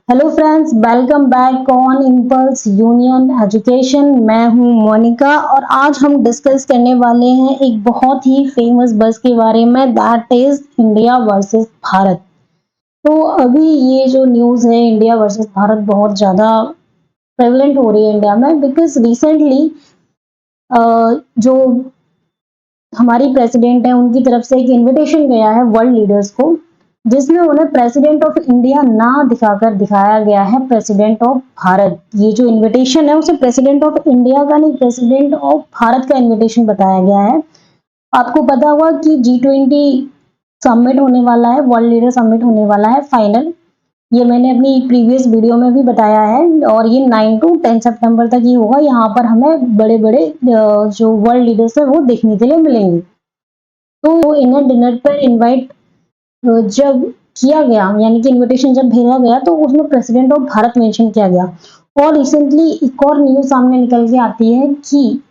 Hello friends, welcome back on impulse union education. मैं हूं मोनिका और आज हम डिस्कस करने वाले हैं एक बहुत ही फेमस बस के बारे में, that is India versus Bharat. तो अभी ये जो न्यूज़ है इंडिया वर्सेस भारत बहुत ज़्यादा प्रेवलेंट हो रही है इंडिया में, बिकॉज रिसेंटली जो हमारी प्रेसिडेंट है उनकी तरफ से एक इनविटेशन गया है वर्ल्ड लीडर्स को, जिसमें उन्हें प्रेसिडेंट ऑफ इंडिया ना दिखाकर दिखाया गया है प्रेसिडेंट ऑफ भारत। ये जो इनविटेशन है उसे प्रेसिडेंट ऑफ इंडिया का नहीं, प्रेसिडेंट ऑफ भारत का इनविटेशन बताया गया है। आपको पता होगा कि G20 समिट होने वाला है, वर्ल्ड लीडर समिट होने वाला है फाइनल। ये मैंने अपनी प्रीवियस वीडियो में भी बताया है और ये 9 to 10 सितंबर तक ही होगा। यहाँ पर हमें बड़े बड़े जो वर्ल्ड लीडर्स है वो देखने के लिए मिलेंगे। तो इन्हें डिनर पर इनवाइट जब किया गया, यानी कि इनविटेशन जब भेजा गया, तो उसमें प्रेसिडेंट ऑफ भारत मेंशन किया गया। और रिसेंटली एक और न्यूज सामने निकल के आती है कि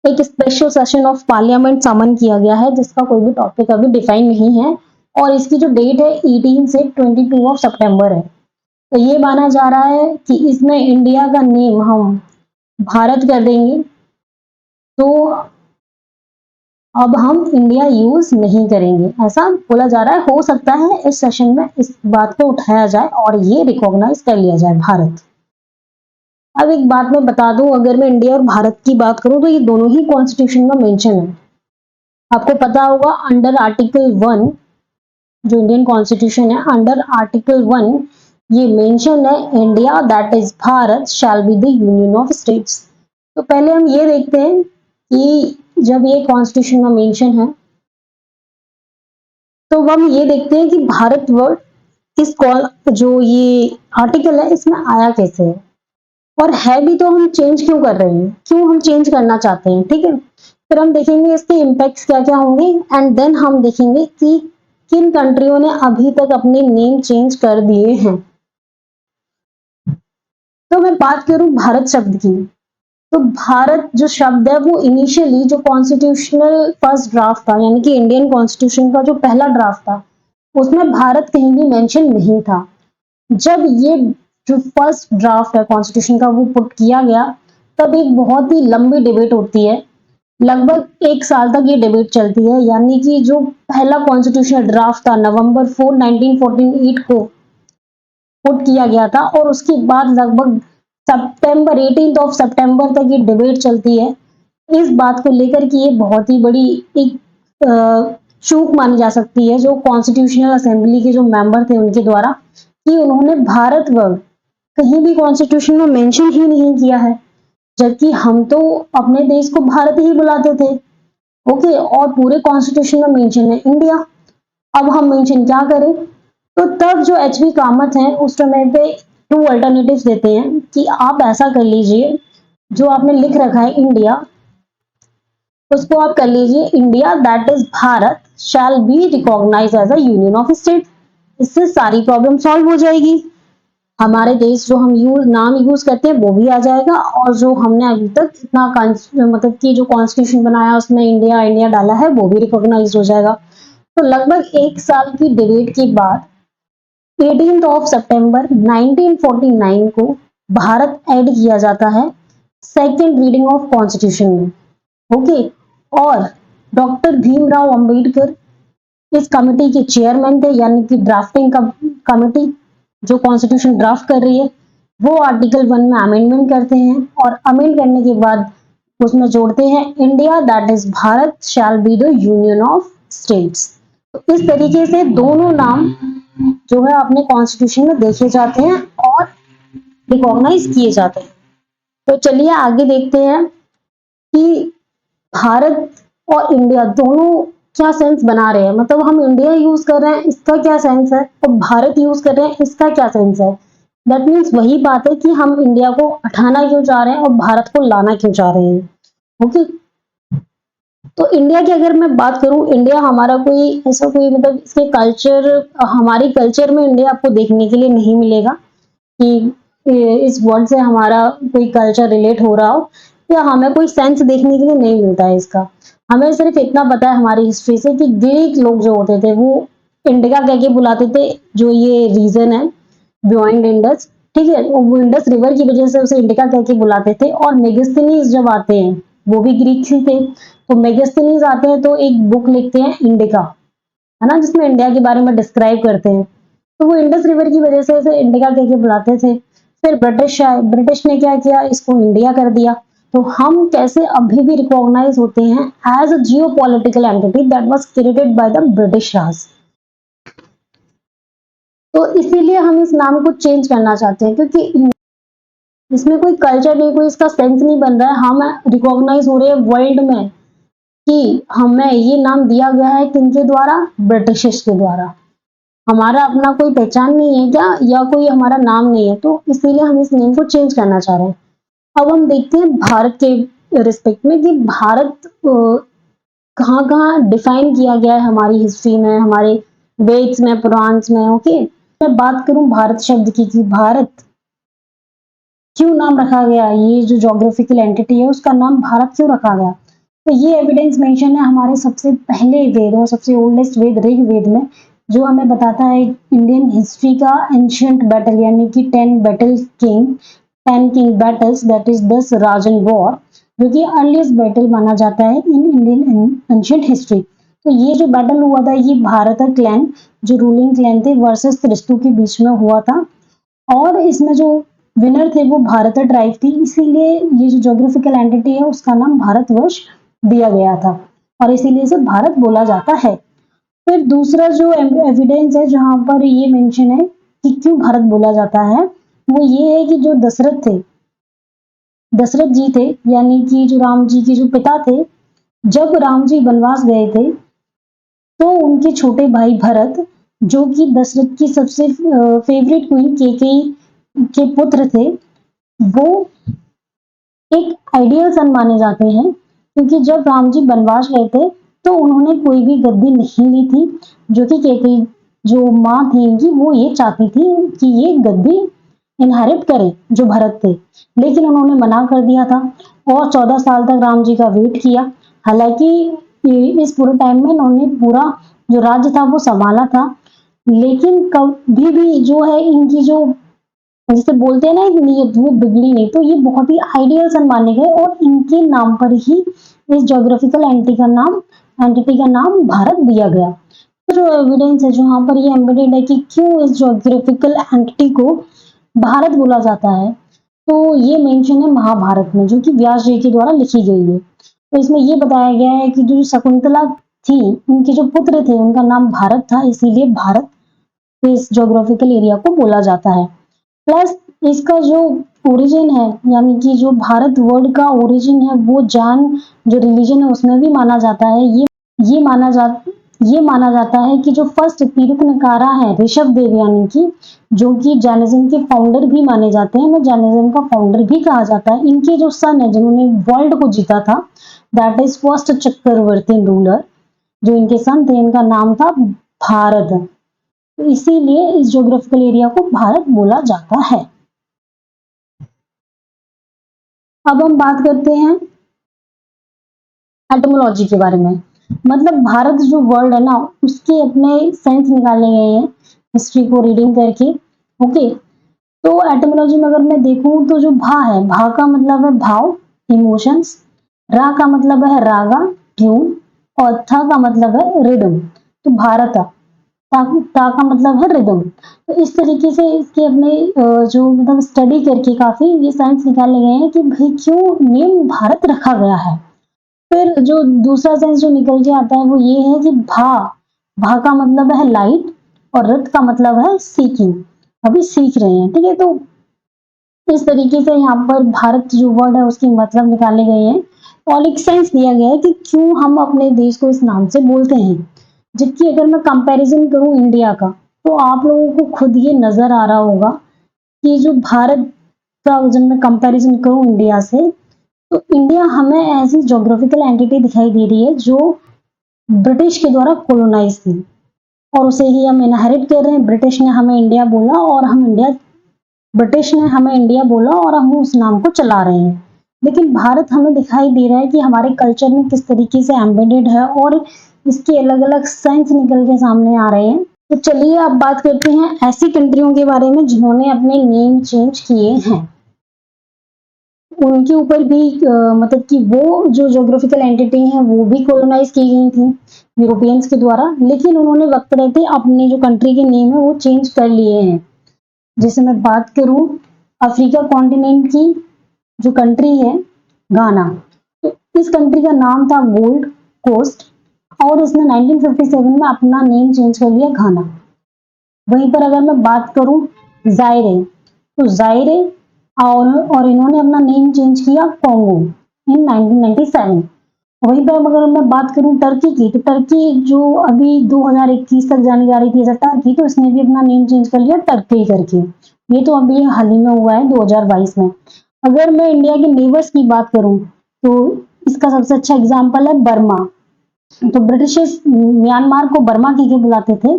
एक स्पेशल सेशन ऑफ पार्लियामेंट समन किया गया है, जिसका कोई भी टॉपिक अभी डिफाइन नहीं है और इसकी जो डेट है 18 से 22 ऑफ सितंबर है। तो ये माना जा रहा है कि इसमें इंडिया का नेम हम भारत कर देंगे, तो अब हम इंडिया यूज नहीं करेंगे, ऐसा बोला जा रहा है। हो सकता है इस सेशन में इस बात को उठाया जाए और ये रिकॉग्नाइज कर लिया जाए भारत। अब एक बात मैं बता दूं, अगर मैं इंडिया और भारत की बात करूं तो ये दोनों ही कॉन्स्टिट्यूशन में मेंशन है। आपको पता होगा अंडर आर्टिकल 1, जो इंडियन कॉन्स्टिट्यूशन है, अंडर आर्टिकल 1 ये मेंशन है, India that is Bharat shall be the union of states. तो पहले हम ये देखते हैं कि जब ये कॉन्स्टिट्यूशन में मेंशन है, तो हम ये देखते हैं कि भारत वर्ड इस जो ये आर्टिकल है इसमें आया कैसे है, और है भी तो हम चेंज क्यों कर रहे हैं, क्यों हम चेंज करना चाहते हैं। ठीक है, फिर हम देखेंगे इसके इम्पैक्ट्स क्या क्या होंगे एंड देन हम देखेंगे कि किन कंट्रियों ने अभी तक अपने नेम चेंज कर दिए हैं। तो मैं बात करूं भारत शब्द की, तो भारत जो शब्द है वो इनिशियली जो कॉन्स्टिट्यूशनल फर्स्ट ड्राफ्ट था, यानी कि इंडियन कॉन्स्टिट्यूशन का जो पहला ड्राफ्ट था, उसमें भारत कहीं भी मेंशन नहीं था। जब ये जो फर्स्ट ड्राफ्ट है कॉन्स्टिट्यूशन का वो पुट किया गया, तब एक बहुत ही लंबी डिबेट होती है, लगभग 1 साल तक ये डिबेट चलती है। यानी कि जो पहला कॉन्स्टिट्यूशनल ड्राफ्ट था नवंबर 4 1948 को पुट किया गया था, और उसके बाद लगभग सितंबर 18 ऑफ सितंबर तक ये डिबेट चलती है इस बात को लेकर कि ये बहुत ही बड़ी एक चूक मानी जा सकती है जो कॉन्स्टिट्यूशनल असेंबली के जो मेंबर थे उनके द्वारा, कि उन्होंने भारत वर्ड कहीं भी कॉन्स्टिट्यूशन में मेंशन ही नहीं किया है, जबकि हम तो अपने देश को भारत ही बुलाते थे। ओके, और पूरे कॉन्स्टिट्यूशन में मेंशन है इंडिया, अब हम मेंशन क्या करें। तो तब जो एच.वी. कामत हैं उस समय पे 2 अल्टरनेटिव्स देते हैं कि आप ऐसा कर लीजिए, जो आपने लिख रखा है इंडिया, उसको आप कर लीजिए India that is Bharat shall be recognise as a union of state. इससे सारी प्रॉब्लम सॉल्व हो जाएगी, हमारे देश जो हम नाम यूज करते हैं वो भी आ जाएगा, और जो हमने अभी तक इतना मतलब कि जो कॉन्स्टिट्यूशन बनाया उसमें इंडिया इंडिया डाला है वो भी रिकॉग्नाइज हो जाएगा। तो लगभग 1 साल की डिबेट के बाद 18 ऑफ सितंबर 1949 को भारत ऐड किया जाता है सेकेंड रीडिंग ऑफ कॉन्स्टिट्यूशन में। ओके, और डॉक्टर भीमराव अंबेडकर इस कमेटी के चेयरमैन थे, यानी कि ड्राफ्टिंग कमेटी जो कॉन्स्टिट्यूशन ड्राफ्ट कर रही है वो आर्टिकल 1 में अमेंडमेंट करते हैं, और अमेंड करने के बाद उसमें जोड़ते हैं India that is Bharat shall be the union of states. तो इस तरीके से दोनों नाम जो है अपने कॉन्स्टिट्यूशन में देखे जाते हैं और रिकॉग्नाइज किए जाते हैं। तो चलिए आगे देखते हैं कि भारत और इंडिया दोनों क्या सेंस बना रहे हैं, मतलब हम इंडिया यूज कर रहे हैं इसका क्या सेंस है, और भारत यूज कर रहे हैं इसका क्या सेंस है। दैट मीन्स वही बात है कि हम इंडिया को हटाना क्यों चाह रहे हैं और भारत को लाना क्यों चाह रहे हैं। ओके, तो इंडिया की अगर मैं बात करूं, इंडिया हमारा कोई ऐसा कोई मतलब इसके कल्चर, हमारी कल्चर में इंडिया आपको देखने के लिए नहीं मिलेगा कि इस वर्ड से हमारा कोई कल्चर रिलेट हो रहा हो, या हमें कोई सेंस देखने के लिए नहीं मिलता है इसका। हमें सिर्फ इतना पता है हमारी हिस्ट्री से कि ग्रीक लोग जो होते थे वो इंडिका कह के बुलाते थे, जो ये रीजन है बियॉन्ड इंडस, ठीक है। वो इंडस रिवर की वजह से उसे इंडिका कह के बुलाते थे। और मेगास्थनीज जब आते हैं, वो भी ग्रीक ही थे, तो मेगास्थनीज आते हैं तो एक बुक लिखते हैं इंडिका, है ना, जिसमें इंडिया के बारे में डिस्क्राइब करते हैं। तो वो इंडस रिवर की वजह से इसे इंडिका कह के बुलाते थे। फिर ब्रिटिश आए, ब्रिटिश ने क्या किया, इसको इंडिया कर दिया। तो हम कैसे अभी भी रिकॉग्नाइज होते हैं as a geopolitical entity that was created by the British Raj. तो इसीलिए हम इस नाम को चेंज करना चाहते हैं, क्योंकि इसमें कोई कल्चर नहीं, कोई इसका सेंस नहीं बन रहा है। हम रिकॉग्नाइज हो रहे हैं वर्ल्ड में कि हमें ये नाम दिया गया है किनके द्वारा, ब्रिटिश के द्वारा। हमारा अपना कोई पहचान नहीं है क्या, या कोई हमारा नाम नहीं है, तो इसीलिए हम इस नेम को चेंज करना चाह रहे हैं। अब हम देखते हैं भारत के रिस्पेक्ट में कि भारत कहाँ कहाँ डिफाइन किया गया है हमारी हिस्ट्री में, हमारे वेद्स में, पुराण्स में। ओके, मैं बात करूं भारत शब्द की कि भारत क्यों नाम रखा गया, ये जो ज्योग्राफिकल एंटिटी है उसका नाम भारत क्यों रखा गया। तो ये एविडेंस मेंशन है हमारे सबसे पहले वेद और सबसे ओल्डेस्ट वेद ऋग्वेद में, जो हमें बताता है इंडियन हिस्ट्री का एंशियंट बैटल, यानी कि 10 king battles, that is 10 Rajan war, जो कि अर्लीस्ट बैटल माना जाता है इन इंडियन एंशियंट हिस्ट्री। तो ये जो बैटल हुआ था, ये भारत क्लैन, जो रूलिंग क्लैन थे, वर्सेस त्रिस्तु के बीच में हुआ था। और इसमें जो विनर थे वो भारत ट्राइब थी, इसीलिए ये जो ज्योग्राफिकल एंटिटी है उसका नाम भारतवर्ष दिया गया था, और इसीलिए इसे भारत बोला जाता है। फिर दूसरा जो एविडेंस है जहां पर ये मेंशन है कि क्यों भारत बोला जाता है, वो ये है कि जो दशरथ थे, दशरथ जी थे, यानी कि जो राम जी के जो पिता थे, जब राम जी वनवास गए थे तो उनके छोटे भाई भरत, जो कि दशरथ की सबसे फेवरेट क्वीन केकई के पुत्र थे, वो एक आइडियल सन माने जाते हैं, क्योंकि जब राम जी वनवास गए थे तो उन्होंने कोई भी गद्दी नहीं ली थी, जो कि केकई जो माँ थी इनकी, वो ये चाहती थी कि ये गद्दी इनहेरिट करे जो भरत थे, लेकिन उन्होंने मना कर दिया था। और 14 साल तक राम जी का वेट किया। हालांकि इस पूरे टाइम में इन्होंने पूरा जो राज्य था वो संभाला था, लेकिन कभी भी जो है इनकी जो, जिसे बोलते हैं ना, एक नीयत, वो बिगड़ी नहीं। तो ये बहुत ही आइडियल सन माने गए और इनके नाम पर ही इस ज्योग्राफिकल एंटिटी का नाम भारत दिया गया। तो जो एविडेंस है जहां पर ये एम्बेडेड है कि क्यों इस ज्योग्राफिकल एंटिटी को भारत बोला जाता है, तो ये मेंशन है महाभारत में, जो कि व्यास जी के द्वारा लिखी गई है। तो इसमें ये बताया गया है कि जो शकुंतला थी, उनके जो पुत्र थे उनका नाम भारत था, इसीलिए भारत इस ज्योग्राफिकल एरिया को बोला जाता है। प्लस इसका जो ओरिजिन है, यानी कि जो भारत वर्ड का ओरिजिन है, वो जैन जो रिलीजन है उसमें भी माना जाता है। ये माना जा ये माना जाता है कि जो फर्स्ट तीर्थंकरा है ऋषभ देव, यानी कि जो कि जैनिज्म के फाउंडर भी माने जाते हैं, जैनिज्म का फाउंडर भी कहा जाता है। इनके जो सन है जिन्होंने वर्ल्ड को जीता था, that is first chakravarti ruler, जो इनके सन थे, इनका नाम था भारत। तो इसीलिए इस ज्योग्राफिकल एरिया को भारत बोला जाता है। अब हम बात करते हैं एटमोलॉजी के बारे में। मतलब भारत जो वर्ल्ड है ना, उसके अपने सेंस निकाले गए हैं हिस्ट्री को रीडिंग करके। ओके, तो एटमोलॉजी में अगर मैं देखूं तो जो भा है, भा का मतलब है भाव, इमोशंस। रा का मतलब है रागा, ट्यून। और था का मतलब है रिदम। तो भारत, ता का मतलब है रिदम। तो इस तरीके से इसके अपने जो मतलब स्टडी करके काफी ये साइंस निकाले गए हैं कि भाई क्यों नेम भारत रखा गया है। फिर जो दूसरा सेंस जो निकल के आता है वो ये है कि भा का मतलब है लाइट, और रथ का मतलब है सीकिंग, अभी सीख रहे हैं, ठीक है। तो इस तरीके से यहाँ पर भारत जो वर्ड है उसके मतलब निकाले गए हैं, और एक सेंस दिया गया है कि क्यों हम अपने देश को इस नाम से बोलते हैं। जबकि अगर मैं कंपैरिजन करूं इंडिया का, तो आप लोगों को खुद ये नजर आ रहा होगा कि जो भारत का जब मैं कंपैरिजन करूं इंडिया से, तो इंडिया हमें ऐसी ज्योग्राफिकल एंटिटी दिखाई दे रही है जो ब्रिटिश के द्वारा कॉलोनाइज थी, और उसे ही हम इनहेरिट कर रहे हैं। ब्रिटिश ने हमें इंडिया बोला और हम इंडिया ब्रिटिश ने हमें इंडिया बोला और हम उस नाम को चला रहे हैं। लेकिन भारत हमें दिखाई दे रहा है कि हमारे कल्चर में किस तरीके से एम्बेडेड है, और इसके अलग अलग साइंस निकल के सामने आ रहे हैं। तो चलिए अब बात करते हैं ऐसी कंट्रियों के बारे में जिन्होंने अपने नेम चेंज किए हैं। उनके ऊपर भी मतलब कि वो जो ज्योग्राफिकल एंटिटी है वो भी कॉलोनाइज की गई थी यूरोपियंस के द्वारा, लेकिन उन्होंने वक्त रहते अपने जो कंट्री के नेम है वो चेंज कर लिए हैं। जैसे मैं बात करूं अफ्रीका कॉन्टिनेंट की जो कंट्री है गाना, तो इस कंट्री का नाम था गोल्ड कोस्ट और इसने 1957 में अपना नेम चेंज कर लिया घाना। वहीं पर अगर मैं बात करूं जायरे, तो जायरे और इन्होंने अपना नेम चेंज किया कॉन्गो इन 1997। वहीं पर अगर मैं बात करूं टर्की की, तो टर्की जो अभी 2021 तक जानी जा रही थी एज अ टर्की, तो इसने भी अपना नेम चेंज कर लिया टर्की करके। ये तो अभी हाल ही में हुआ है 2022 में। अगर मैं इंडिया के नेबर्स की बात करूं तो इसका सबसे अच्छा एग्जाम्पल है बर्मा। तो ब्रिटिश म्यांमार को बर्मा कह के बुलाते थे,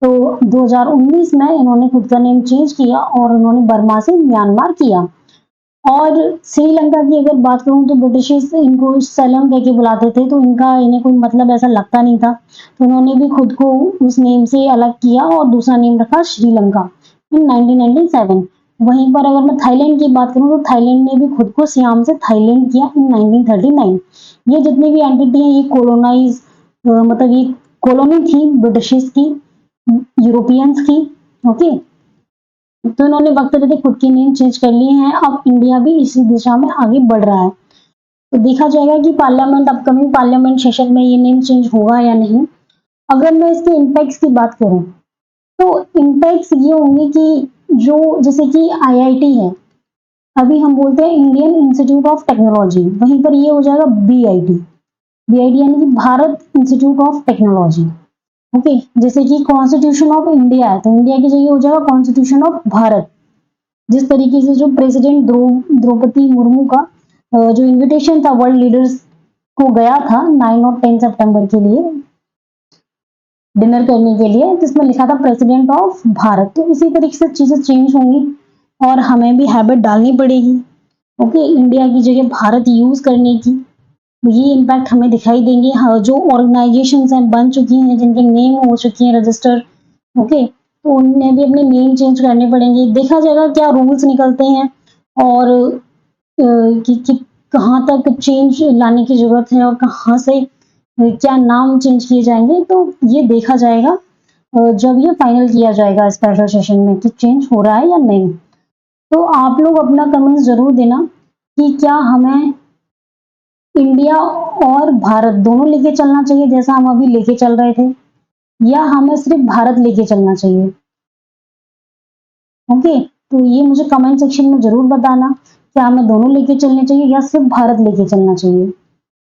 तो 2019 में इन्होंने खुद का नेम चेंज किया और उन्होंने बर्मा से म्यांमार किया। और श्रीलंका की अगर बात करूं तो ब्रिटिश इनको सैलम कह के बुलाते थे, तो इन्हें कोई मतलब ऐसा लगता नहीं था, तो उन्होंने भी खुद को उस नेम से अलग किया और दूसरा नेम रखा श्रीलंका इन 1997। वहीं पर अगर मैं थाईलैंड की बात करूं तो थाईलैंड ने भी खुद को सियाम से थाईलैंड किया इन 1939। ये जितनी भी एंटिटी है ये कोलोनाइज मतलब ये कॉलोनी थी ब्रिटिश की, यूरोपियंस की। ओके, तो इन्होंने वक्त रहते खुद के नेम चेंज कर लिए हैं। अब इंडिया भी इसी दिशा में आगे बढ़ रहा है, तो देखा जाएगा कि पार्लियामेंट अपकमिंग पार्लियामेंट सेशन में ये नेम चेंज होगा या नहीं। अगर मैं इसके इम्पैक्ट्स की बात करूं तो इम्पैक्ट्स ये होंगे कि जो जैसे कि आईआईटी है, अभी हम बोलते हैं इंडियन इंस्टीट्यूट ऑफ टेक्नोलॉजी, वहीं पर ये हो जाएगा बीआईटी। बीआईटी यानी कि Bharat institute of technology. Okay, जैसे कि कॉन्स्टिट्यूशन ऑफ इंडिया है, तो इंडिया की जगह हो जाएगा कॉन्स्टिट्यूशन ऑफ भारत। जिस तरीके से जो प्रेसिडेंट द्रौपदी मुर्मू का जो इनविटेशन था वर्ल्ड लीडर्स को गया था 9 और 10 सितंबर के लिए डिनर करने के लिए, जिसमें लिखा था प्रेसिडेंट ऑफ भारत। तो इसी तरीके से चीजें चेंज होंगी और हमें भी हैबिट डालनी पड़ेगी ओके, इंडिया की जगह भारत यूज करने की। ये इम्पैक्ट हमें दिखाई देंगे। हाँ, जो ऑर्गेनाइजेशंस हैं बन चुकी हैं जिनके नेम हो चुकी हैं रजिस्टर, ओके, तो उन्हें भी अपने नेम चेंज करने पड़ेंगे। देखा जाएगा क्या रूल्स निकलते हैं और कि कहाँ तक चेंज लाने की जरूरत है और कहाँ से क्या नाम चेंज किए जाएंगे, तो ये देखा जाएगा जब ये फाइनल किया जाएगा स्पेशल सेशन में कि चेंज हो रहा है या नहीं। तो आप लोग अपना कमेंट्स जरूर देना कि क्या हमें इंडिया और भारत दोनों लेके चलना चाहिए जैसा हम अभी लेके चल रहे थे, या हमें सिर्फ भारत लेके चलना चाहिए। ओके, तो ये मुझे कमेंट सेक्शन में जरूर बताना क्या हमें दोनों लेके चलने चाहिए या सिर्फ भारत लेके चलना चाहिए।